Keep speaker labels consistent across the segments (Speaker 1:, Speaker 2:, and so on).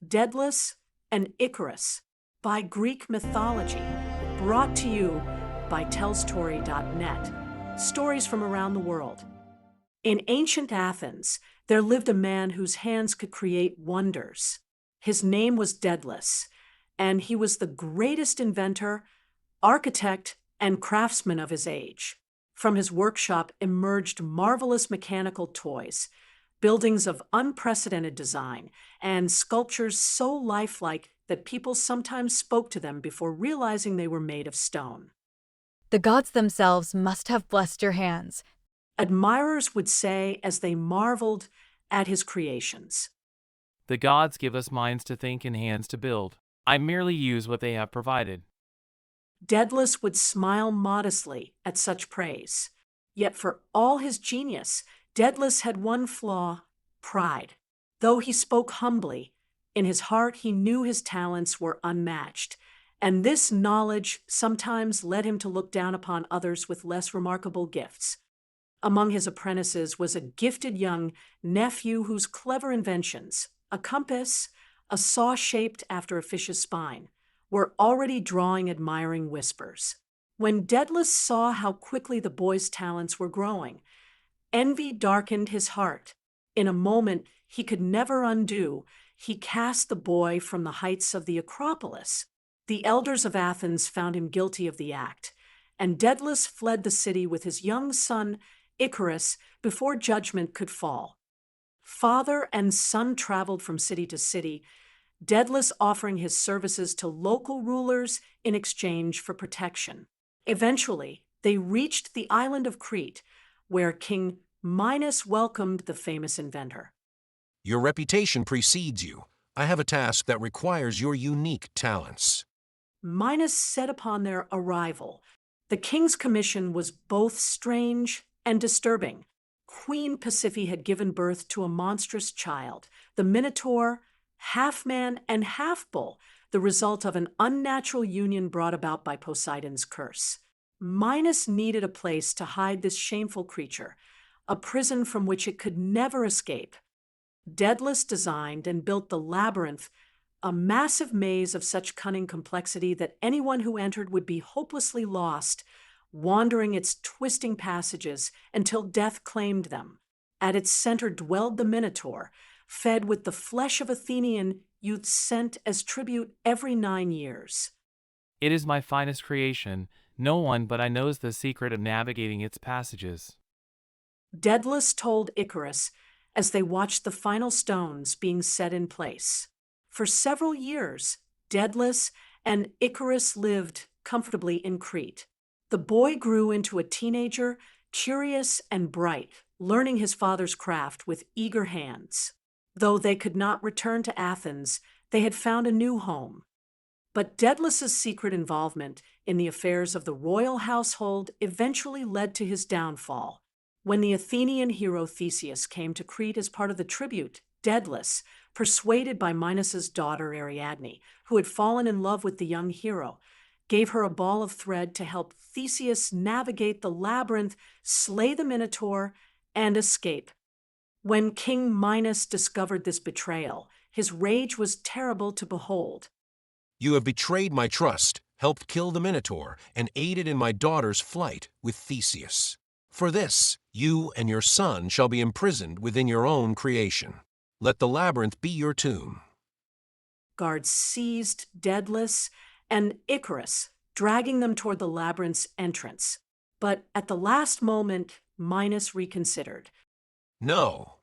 Speaker 1: Daedalus and Icarus by Greek mythology, brought to you by TellStory.net. Stories from around the world. In ancient Athens, there lived a man whose hands could create wonders. His name was Daedalus, and he was the greatest inventor, architect, and craftsman of his age. From his workshop emerged marvelous mechanical toys, buildings of unprecedented design, and sculptures so lifelike that people sometimes spoke to them before realizing they were made of stone.
Speaker 2: The gods themselves must have blessed your hands.
Speaker 1: Admirers would say as they marveled at his creations.
Speaker 3: The gods give us minds to think and hands to build. I merely use what they have provided.
Speaker 1: Daedalus would smile modestly at such praise. Yet for all his genius, Daedalus had one flaw: pride. Though he spoke humbly, in his heart he knew his talents were unmatched, and this knowledge sometimes led him to look down upon others with less remarkable gifts. Among his apprentices was a gifted young nephew whose clever inventions, a compass, a saw shaped after a fish's spine, were already drawing admiring whispers. When Daedalus saw how quickly the boy's talents were growing, envy darkened his heart. In a moment he could never undo, he cast the boy from the heights of the Acropolis. The elders of Athens found him guilty of the act, and Daedalus fled the city with his young son Icarus before judgment could fall. Father and son traveled from city to city, Daedalus offering his services to local rulers in exchange for protection. Eventually, they reached the island of Crete, where King Minos welcomed the famous inventor.
Speaker 4: Your reputation precedes you. I have a task that requires your unique talents.
Speaker 1: Minos said upon their arrival. The king's commission was both strange and disturbing. Queen Pasiphae had given birth to a monstrous child, the Minotaur, half man and half bull, the result of an unnatural union brought about by Poseidon's curse. Minos needed a place to hide this shameful creature, a prison from which it could never escape. Daedalus designed and built the labyrinth, a massive maze of such cunning complexity that anyone who entered would be hopelessly lost, wandering its twisting passages until death claimed them. At its center dwelled the Minotaur, fed with the flesh of Athenian youths sent as tribute every 9 years.
Speaker 3: It is my finest creation. No one but I knows the secret of navigating its passages.
Speaker 1: Daedalus told Icarus as they watched the final stones being set in place. For several years, Daedalus and Icarus lived comfortably in Crete. The boy grew into a teenager, curious and bright, learning his father's craft with eager hands. Though they could not return to Athens, they had found a new home. But Daedalus's secret involvement in the affairs of the royal household eventually led to his downfall. When the Athenian hero Theseus came to Crete as part of the tribute, Daedalus, persuaded by Minos's daughter Ariadne, who had fallen in love with the young hero, gave her a ball of thread to help Theseus navigate the labyrinth, slay the Minotaur, and escape. When King Minos discovered this betrayal, his rage was terrible to behold.
Speaker 4: You have betrayed my trust, helped kill the Minotaur, and aided in my daughter's flight with Theseus. For this, you and your son shall be imprisoned within your own creation. Let the labyrinth be your tomb.
Speaker 1: Guards seized Daedalus and Icarus, dragging them toward the labyrinth's entrance. But at the last moment, Minos reconsidered.
Speaker 4: No.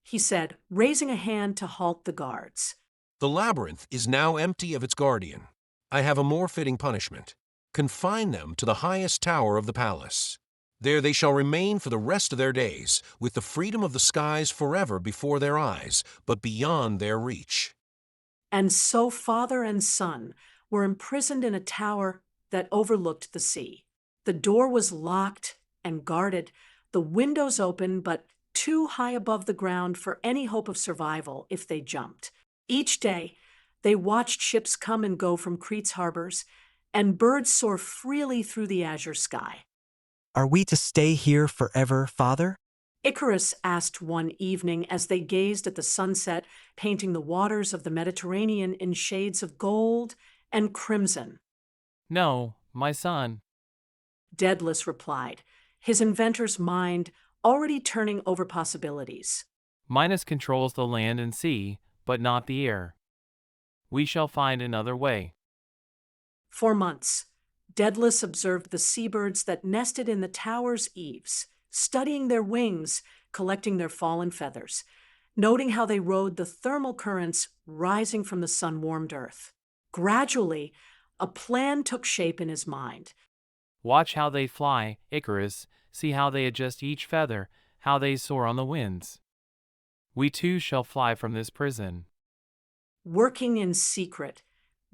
Speaker 1: He said, raising a hand to halt the guards.
Speaker 4: The labyrinth is now empty of its guardian. I have a more fitting punishment. Confine them to the highest tower of the palace. There they shall remain for the rest of their days, with the freedom of the skies forever before their eyes, but beyond their reach.
Speaker 1: And so father and son were imprisoned in a tower that overlooked the sea. The door was locked and guarded, the windows open, but too high above the ground for any hope of survival if they jumped. Each day, they watched ships come and go from Crete's harbors, and birds soar freely through the azure sky.
Speaker 5: Are we to stay here forever, Father?
Speaker 1: Icarus asked one evening as they gazed at the sunset, painting the waters of the Mediterranean in shades of gold and crimson.
Speaker 3: No, my son.
Speaker 1: Daedalus replied, his inventor's mind already turning over possibilities.
Speaker 3: Minos controls the land and sea, but not the air. We shall find another way.
Speaker 1: For months, Daedalus observed the seabirds that nested in the tower's eaves, studying their wings, collecting their fallen feathers, noting how they rode the thermal currents rising from the sun-warmed earth. Gradually, a plan took shape in his mind.
Speaker 3: Watch how they fly, Icarus, see how they adjust each feather, how they soar on the winds. We too shall fly from this prison.
Speaker 1: Working in secret,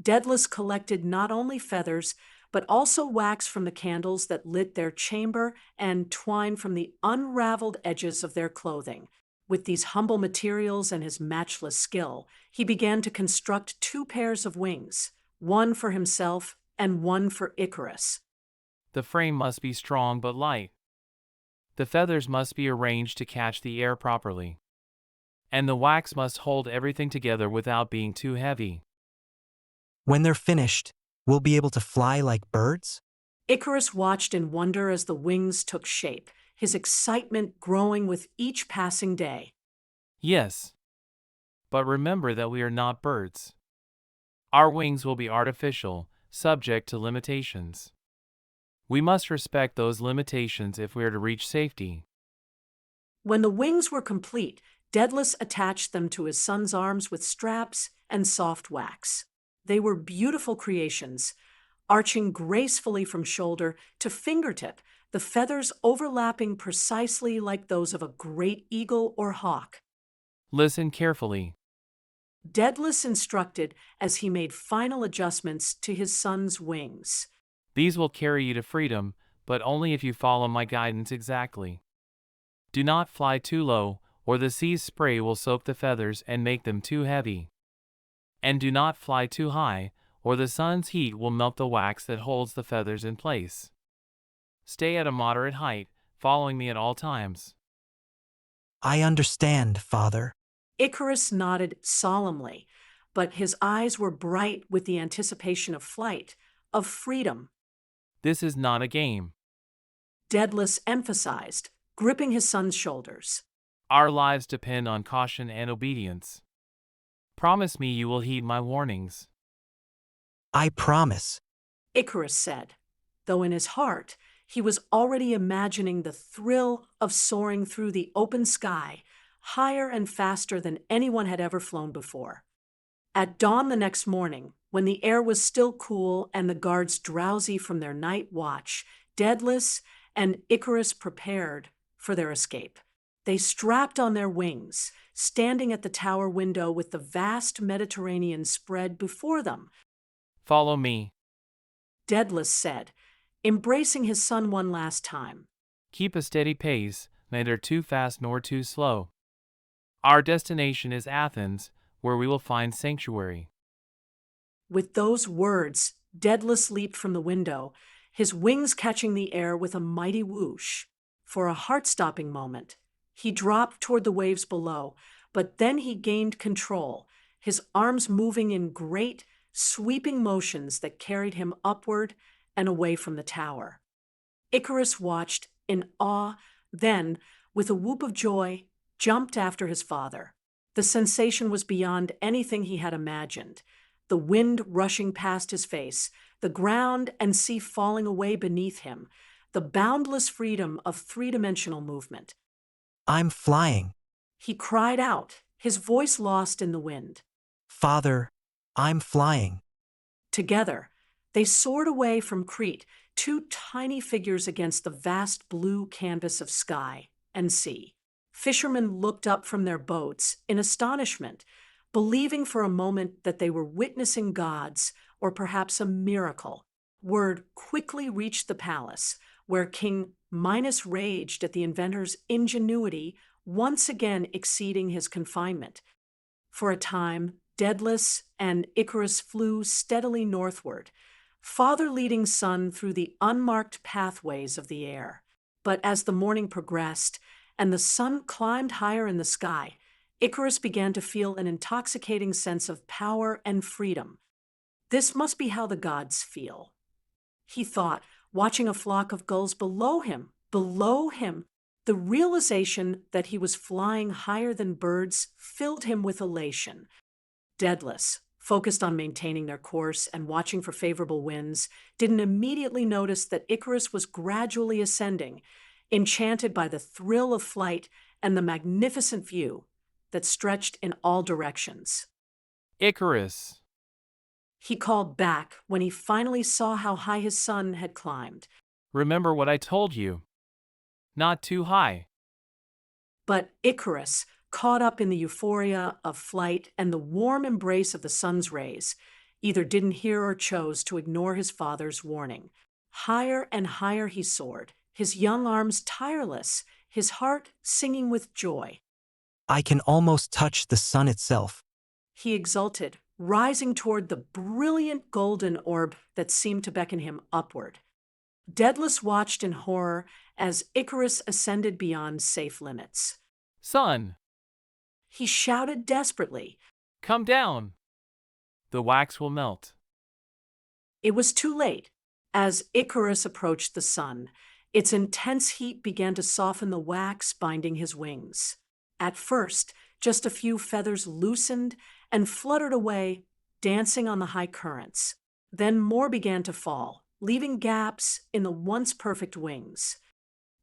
Speaker 1: Daedalus collected not only feathers, but also wax from the candles that lit their chamber and twine from the unraveled edges of their clothing. With these humble materials and his matchless skill, he began to construct 2 pairs of wings, one for himself and one for Icarus.
Speaker 3: The frame must be strong but light. The feathers must be arranged to catch the air properly. And the wax must hold everything together without being too heavy.
Speaker 5: When they're finished, we'll be able to fly like birds?
Speaker 1: Icarus watched in wonder as the wings took shape, his excitement growing with each passing day.
Speaker 3: Yes. But remember that we are not birds. Our wings will be artificial, subject to limitations. We must respect those limitations if we are to reach safety.
Speaker 1: When the wings were complete, Daedalus attached them to his son's arms with straps and soft wax. They were beautiful creations, arching gracefully from shoulder to fingertip, the feathers overlapping precisely like those of a great eagle or hawk.
Speaker 3: Listen carefully.
Speaker 1: Daedalus instructed as he made final adjustments to his son's wings.
Speaker 3: These will carry you to freedom, but only if you follow my guidance exactly. Do not fly too low, or the sea's spray will soak the feathers and make them too heavy. And do not fly too high, or the sun's heat will melt the wax that holds the feathers in place. Stay at a moderate height, following me at all times.
Speaker 5: I understand, Father.
Speaker 1: Icarus nodded solemnly, but his eyes were bright with the anticipation of flight, of freedom.
Speaker 3: This is not a game.
Speaker 1: Daedalus emphasized, gripping his son's shoulders.
Speaker 3: Our lives depend on caution and obedience. Promise me you will heed my warnings.
Speaker 5: I promise.
Speaker 1: Icarus said, though in his heart he was already imagining the thrill of soaring through the open sky, higher and faster than anyone had ever flown before. At dawn the next morning, when the air was still cool and the guards drowsy from their night watch, Daedalus and Icarus prepared for their escape. They strapped on their wings, standing at the tower window with the vast Mediterranean spread before them.
Speaker 3: Follow me.
Speaker 1: Daedalus said, embracing his son one last time.
Speaker 3: Keep a steady pace, neither too fast nor too slow. Our destination is Athens, where we will find sanctuary.
Speaker 1: With those words, Daedalus leaped from the window, his wings catching the air with a mighty whoosh. For a heart-stopping moment, he dropped toward the waves below, but then he gained control, his arms moving in great, sweeping motions that carried him upward and away from the tower. Icarus watched in awe, then, with a whoop of joy, jumped after his father. The sensation was beyond anything he had imagined. The wind rushing past his face, the ground and sea falling away beneath him, the boundless freedom of three-dimensional movement.
Speaker 5: I'm flying.
Speaker 1: He cried out, his voice lost in the wind.
Speaker 5: Father, I'm flying.
Speaker 1: Together, they soared away from Crete, 2 tiny figures against the vast blue canvas of sky and sea. Fishermen looked up from their boats in astonishment, believing for a moment that they were witnessing gods or perhaps a miracle. Word quickly reached the palace, where King Minos raged at the inventor's ingenuity, once again exceeding his confinement. For a time, Daedalus and Icarus flew steadily northward, father leading son through the unmarked pathways of the air. But as the morning progressed, and the sun climbed higher in the sky, Icarus began to feel an intoxicating sense of power and freedom. This must be how the gods feel, he thought, watching a flock of gulls below him. Below him, the realization that he was flying higher than birds filled him with elation. Daedalus, focused on maintaining their course and watching for favorable winds, didn't immediately notice that Icarus was gradually ascending, enchanted by the thrill of flight and the magnificent view that stretched in all directions.
Speaker 3: Icarus!
Speaker 1: He called back when he finally saw how high his son had climbed.
Speaker 3: Remember what I told you. Not too high.
Speaker 1: But Icarus, caught up in the euphoria of flight and the warm embrace of the sun's rays, either didn't hear or chose to ignore his father's warning. Higher and higher he soared, his young arms tireless, his heart singing with joy.
Speaker 5: I can almost touch the sun itself.
Speaker 1: He exulted, rising toward the brilliant golden orb that seemed to beckon him upward. Daedalus watched in horror as Icarus ascended beyond safe limits.
Speaker 3: Sun!
Speaker 1: He shouted desperately.
Speaker 3: Come down! The wax will melt.
Speaker 1: It was too late. As Icarus approached the sun, its intense heat began to soften the wax binding his wings. At first, just a few feathers loosened and fluttered away, dancing on the high currents. Then more began to fall, leaving gaps in the once perfect wings.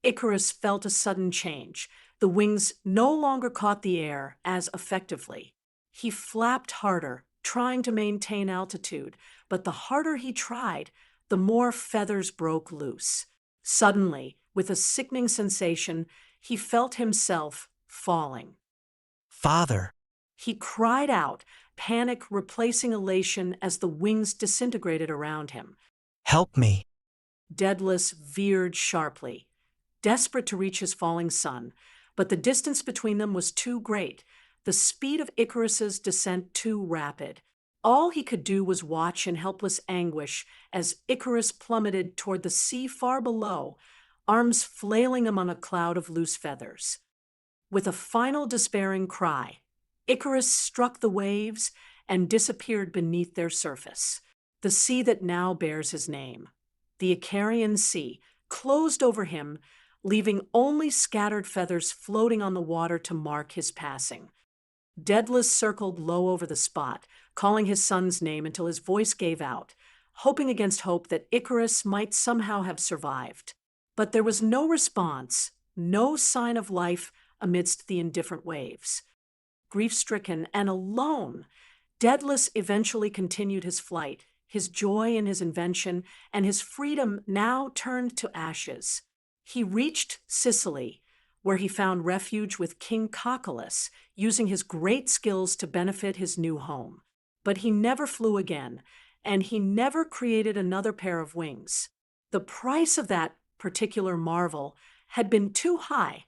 Speaker 1: Icarus felt a sudden change. The wings no longer caught the air as effectively. He flapped harder, trying to maintain altitude, but the harder he tried, the more feathers broke loose. Suddenly, with a sickening sensation, he felt himself falling.
Speaker 5: Father!
Speaker 1: He cried out, panic replacing elation as the wings disintegrated around him.
Speaker 5: Help me!
Speaker 1: Daedalus veered sharply, desperate to reach his falling son, but the distance between them was too great, the speed of Icarus's descent too rapid. All he could do was watch in helpless anguish as Icarus plummeted toward the sea far below, arms flailing among a cloud of loose feathers. With a final despairing cry, Icarus struck the waves and disappeared beneath their surface. The sea that now bears his name, the Icarian Sea, closed over him, leaving only scattered feathers floating on the water to mark his passing. Daedalus circled low over the spot, calling his son's name until his voice gave out, hoping against hope that Icarus might somehow have survived. But there was no response, no sign of life amidst the indifferent waves. Grief-stricken and alone, Daedalus eventually continued his flight, his joy in his invention, and his freedom now turned to ashes. He reached Sicily, where he found refuge with King Icarus, using his great skills to benefit his new home. But he never flew again, and he never created another pair of wings. The price of that particular marvel had been too high.